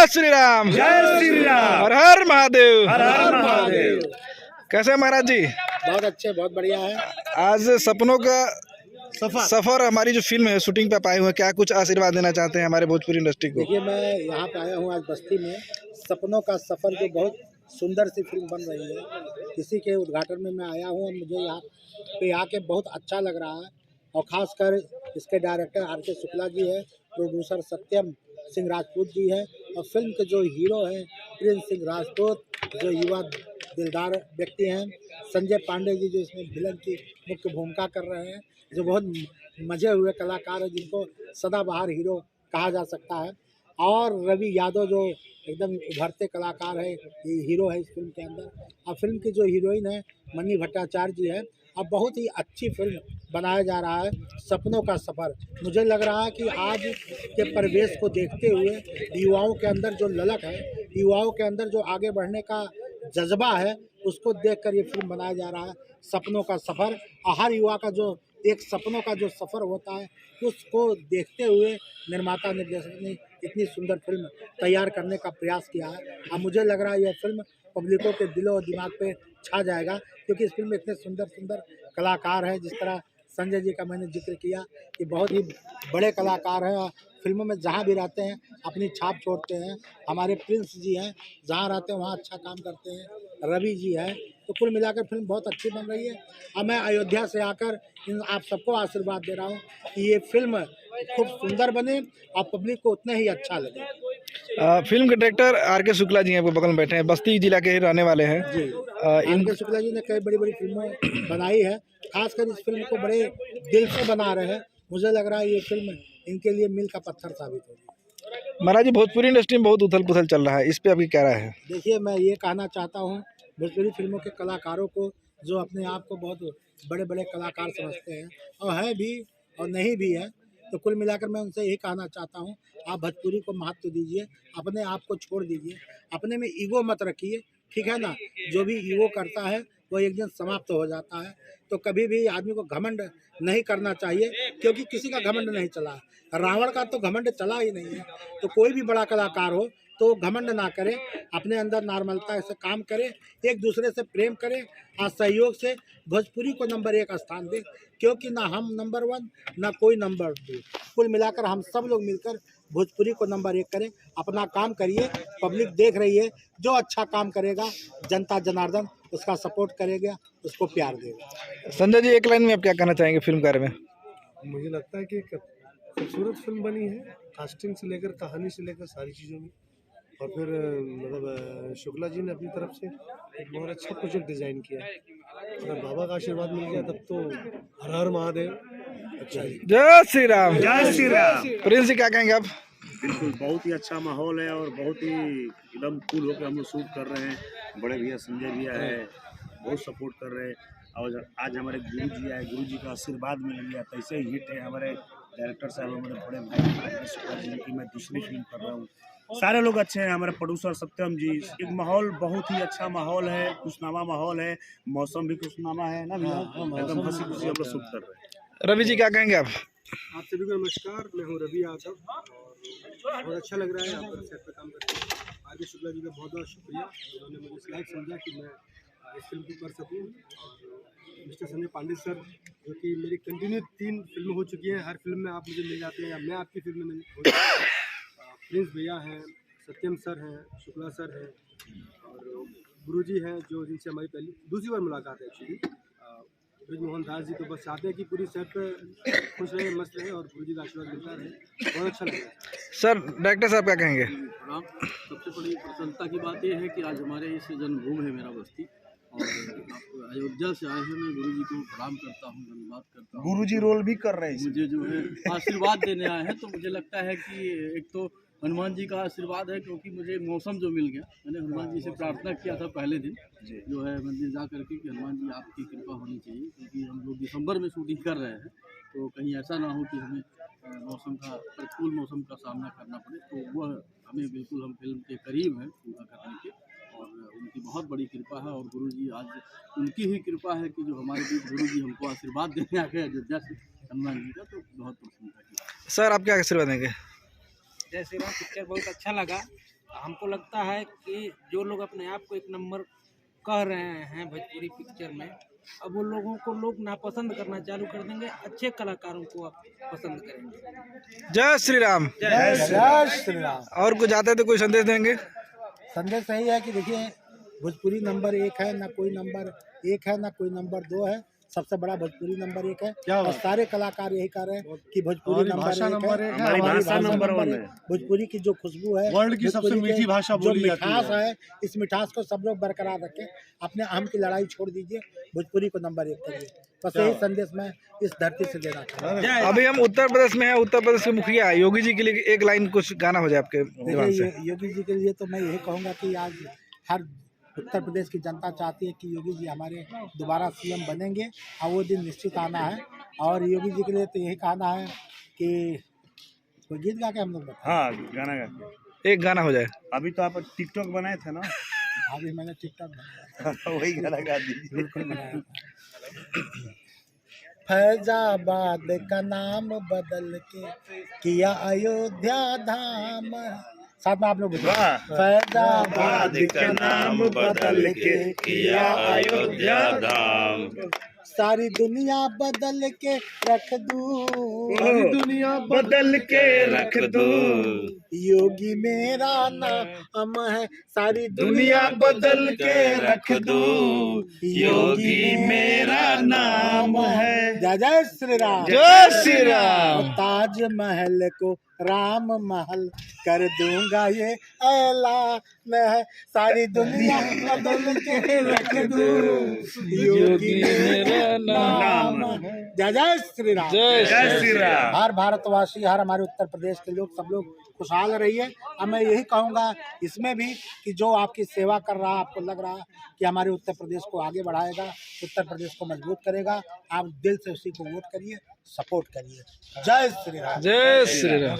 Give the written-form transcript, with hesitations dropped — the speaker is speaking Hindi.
श्री राम। जय श्री राम। हर हर महादेव। हर हर महादेव। कैसे हैं महाराज जी? बहुत अच्छे, बहुत बढ़िया है। आज सपनों का सफर हमारी जो फिल्म है शूटिंग पे आप आए हुए हैं, क्या कुछ आशीर्वाद देना चाहते हैं हमारे भोजपुरी इंडस्ट्री को? देखिए, मैं यहाँ पे आया हूँ आज बस्ती में। सपनों का सफर जो बहुत सुंदर सी फिल्म बन रही है, इसी के उद्घाटन में मैं आया हूँ और मुझे यहाँ पे आके बहुत अच्छा लग रहा है। और ख़ासकर इसके डायरेक्टर आर.के. शुक्ला जी है, प्रोड्यूसर सत्यम सिंह राजपूत जी है और फिल्म के जो हीरो हैं प्रिंस सिंह राजपूत, जो युवा दिलदार व्यक्ति हैं, संजय पांडे जी जो इसमें विलन की मुख्य भूमिका कर रहे हैं, जो बहुत मजे हुए कलाकार हैं जिनको सदाबहार हीरो कहा जा सकता है। और रवि यादव जो एकदम उभरते कलाकार है, ये हीरो है इस फिल्म के अंदर। और फिल्म की जो हीरोइन है मनी भट्टाचार्य जी है। अब बहुत ही अच्छी फिल्म बनाया जा रहा है सपनों का सफ़र। मुझे लग रहा है कि आज के परिवेश को देखते हुए युवाओं के अंदर जो ललक है, युवाओं के अंदर जो आगे बढ़ने का जज्बा है, उसको देखकर ये फिल्म बनाया जा रहा है सपनों का सफ़र। और हर युवा का जो एक सपनों का जो सफ़र होता है, उसको देखते हुए निर्माता निर्देशक ने इतनी सुंदर फिल्म तैयार करने का प्रयास किया है। अब मुझे लग रहा है यह फिल्म पब्लिकों के दिलों और दिमाग पे छा जाएगा, क्योंकि इस फिल्म में इतने सुंदर सुंदर कलाकार हैं। जिस तरह संजय जी का मैंने जिक्र किया कि बहुत ही बड़े कलाकार हैं और फिल्मों में जहाँ भी रहते हैं अपनी छाप छोड़ते हैं। हमारे प्रिंस जी हैं, जहाँ रहते हैं वहाँ अच्छा काम करते हैं। रवि जी हैं। तो कुल मिलाकर फिल्म बहुत अच्छी बन रही है। अब मैं अयोध्या से आकर आप सबको आशीर्वाद दे रहा हूँ कि ये फिल्म खूब सुंदर बने और पब्लिक को उतना ही अच्छा लगे। फिल्म के डायरेक्टर आर.के. शुक्ला जी हैं, आपके बगल में बैठे हैं, बस्ती जिला के ही रहने वाले हैं जी। आर.के. शुक्ला जी ने कई बड़ी बड़ी फिल्में बनाई है, खासकर इस फिल्म को बड़े दिल से बना रहे हैं। मुझे लग रहा है ये फिल्म इनके लिए मील का पत्थर साबित होगी। महाराज जी, भोजपुरी इंडस्ट्री में बहुत उथल पुथल चल रहा है, इस पे आपकी क्या राय है? देखिए, मैं ये कहना चाहता हूँ भोजपुरी फिल्मों के कलाकारों को, जो अपने आप को बहुत बड़े बड़े कलाकार समझते हैं और हैं भी और नहीं भी है, तो कुल मिलाकर मैं उनसे यही कहना चाहता हूँ, आप भोजपुरी को महत्व दीजिए, अपने आप को छोड़ दीजिए, अपने में ईगो मत रखिए, ठीक है ना। जो भी ईगो करता है वो एक दिन समाप्त हो जाता है। तो कभी भी आदमी को घमंड नहीं करना चाहिए, क्योंकि किसी का घमंड नहीं चला है। रावण का तो घमंड चला ही नहीं है। तो कोई भी बड़ा कलाकार हो तो घमंड ना करे, अपने अंदर नॉर्मलता से काम करे, एक दूसरे से प्रेम करे और सहयोग से भोजपुरी को नंबर 1 स्थान दे, क्योंकि ना हम नंबर 1 ना कोई नंबर 2। कुल मिलाकर हम सब लोग मिलकर भोजपुरी को नंबर 1 करें, अपना काम करिए, पब्लिक देख रही है, जो अच्छा काम करेगा जनता जनार्दन उसका सपोर्ट करेगा, उसको प्यार देगा। संजय जी, एक लाइन में आप क्या कहना चाहेंगे फिल्म के बारे में? मुझे लगता है कि एक खूबसूरत फिल्म बनी है, कास्टिंग से लेकर कहानी से लेकर सारी चीज़ों में। और फिर मतलब शुक्ला जी ने अपनी तरफ से एक बहुत अच्छा प्रोजेक्ट डिज़ाइन किया। अगर बाबा का आशीर्वाद मिल गया तब तो हर हर महादेव। अच्छा जी। जय श्री राम। जय श्री राम। प्रिंस जी, क्या कहेंगे आप? बिल्कुल, बहुत ही अच्छा माहौल है और बहुत ही एकदम कूल होकर हम लोग शूट कर रहे हैं। बड़े भैया संजय भैया है, बहुत सपोर्ट कर रहे हैं। और आज हमारे गुरु जी आए, गुरु जी का आशीर्वाद मिल गया, तो ऐसे ही हिट है। हमारे डायरेक्टर साहब, हमारे बड़े भाई शुक्ला जी की मैं दूसरी फिल्म कर रहा हूँ। सारे लोग अच्छे हैं, हमारे प्रोड्यूसर सत्यम जी। एक माहौल बहुत ही अच्छा माहौल है, खुशनुमा माहौल है, मौसम भी खुशनुमा है ना भैया, एकदम हंसी खुशी हम लोग शूट कर रहे हैं। रवि जी, क्या कहेंगे आप? आप सभी को नमस्कार, मैं हूँ रवि यादव। बहुत अच्छा लग रहा है यहाँ पर सेट पर काम करके। आर.के. शुक्ला जी का बहुत बहुत शुक्रिया, उन्होंने मुझे इस लायक समझा कि मैं इस फिल्म को कर सकूँ। और मिस्टर संजय पांडे सर, जो कि मेरी कंटिन्यू 3 फिल्में हो चुकी हैं, हर फिल्म में आप मुझे मिल जाते हैं या मैं आपकी फिल्म में मिल। प्रिंस भैया हैं, सत्यम सर हैं, शुक्ला सर हैं और गुरुजी हैं, जो जिनसे हमारी पहली दूसरी बार मुलाकात है एक्चुअली। ब्रिज मोहन दास जी तो बस चाहते हैं कि पूरी सेट पे खुश रहे, मस्त रहे और गुरुजी का आशीर्वाद मिलता रहे। बहुत अच्छा लगा सर, डायरेक्टर साहब क्या कहेंगे? प्रणाम। सबसे बड़ी प्रसन्नता की बात यह है कि आज हमारे इस जन्मभूमि है मेरा बस्ती, और आप अयोध्या से आए हैं। मैं गुरुजी को प्रणाम करता हूँ, धन्यवाद करता हूँ। गुरुजी रोल भी कर रहे हैं, मुझे जो है आशीर्वाद देने आए हैं, तो मुझे लगता है कि एक तो हनुमान जी का आशीर्वाद है, क्योंकि मुझे मौसम जो मिल गया। मैंने हनुमान जी से प्रार्थना किया था पहले दिन, जो है मंदिर जा करके कि हनुमान जी आपकी कृपा होनी चाहिए, क्योंकि हम लोग दिसंबर में शूटिंग कर रहे हैं, तो कहीं ऐसा ना हो कि हमें मौसम का प्रतिकूल मौसम का सामना करना पड़े। तो वह हमें बिल्कुल, हम फिल्म के करीब हैं पूरा करने के, और उनकी बहुत बड़ी कृपा है। और गुरुजी, आज उनकी ही कृपा है कि जो हमारे बीच गुरुजी हमको आशीर्वाद देने आ गए अयोध्या से हनुमान जी का, तो बहुत प्रसन्नता की। सर, आप क्या आशीर्वाद देंगे? जय श्री राम। पिक्चर बहुत अच्छा लगा हमको लगता है कि जो लोग अपने आप को एक नंबर कह रहे हैं भोजपुरी पिक्चर में, अब वो लोगों को लोग नापसंद करना चालू कर देंगे, अच्छे कलाकारों को अब पसंद करेंगे। जय श्री राम। जय श्री राम। और कुछ जाते तो कोई संदेश देंगे? संदेश यही है कि देखिए, भोजपुरी नंबर 1 है, ना कोई नंबर 1 है, ना कोई नंबर 2 है। सबसे बड़ा भोजपुरी नंबर 1 है और सारे कलाकार यही कह रहे हैं कि भोजपुरी नंबर 1 है, हमारी भाषा नंबर 1 है। भोजपुरी की जो खुशबू है, वर्ल्ड की सबसे मीठी भाषा बोली जो मिठास है, इस मिठास को सब लोग बरकरार रखें। अपने अहम की लड़ाई छोड़ दीजिए, भोजपुरी को नंबर 1 करिए। बस यही संदेश मैं इस धरती से देना चाहता हूँ। अभी हम उत्तर प्रदेश में हैं, उत्तर प्रदेश के मुखिया योगी जी के लिए एक लाइन कुछ गाना हो जाए आपके दिमाग से। योगी जी के लिए तो मैं यही कहूँगा कि आज हर उत्तर प्रदेश की जनता चाहती है कि योगी जी हमारे दोबारा सीएम बनेंगे और वो दिन निश्चित आना है। और योगी जी के लिए तो यही कहना है कि कोई गीत गा के हम लोग बताएं। हाँ, गाना गा के एक गाना हो जाए। अभी तो आप टिकटॉक बनाए थे ना? अभी मैंने टिकटॉक बनाया, वही गाना गा दीजिए। बिल्कुल बनाया। फैजाबाद का नाम बदल के किया अयोध्या धाम। साथ में आप लोग फैजाबाद का नाम बदल के किया अयोध्या धाम। सारी दुनिया बदल के रख दूं, सारी दुनिया बदल के रख दूं। योगी मेरा नाम है, सारी दुनिया बदल के रख दूं। योगी मेरा नाम है। जय जय श्री राम। जय श्री राम। ताजमहल को राम महल कर दूंगा, ये ऐलान है। सारी दुनिया बदल के रख दूं। योगी मेरा नाम है। जय जय श्री राम। जय श्री राम। हर भारतवासी, हर हमारे उत्तर प्रदेश के लोग, सब लोग खुशहाल रहिए। और मैं यही कहूँगा इसमें भी कि जो आपकी सेवा कर रहा है, आपको लग रहा है कि हमारे उत्तर प्रदेश को आगे बढ़ाएगा, उत्तर प्रदेश को मजबूत करेगा, आप दिल से उसी को वोट करिए, सपोर्ट करिए। जय श्री राम। जय श्री राम।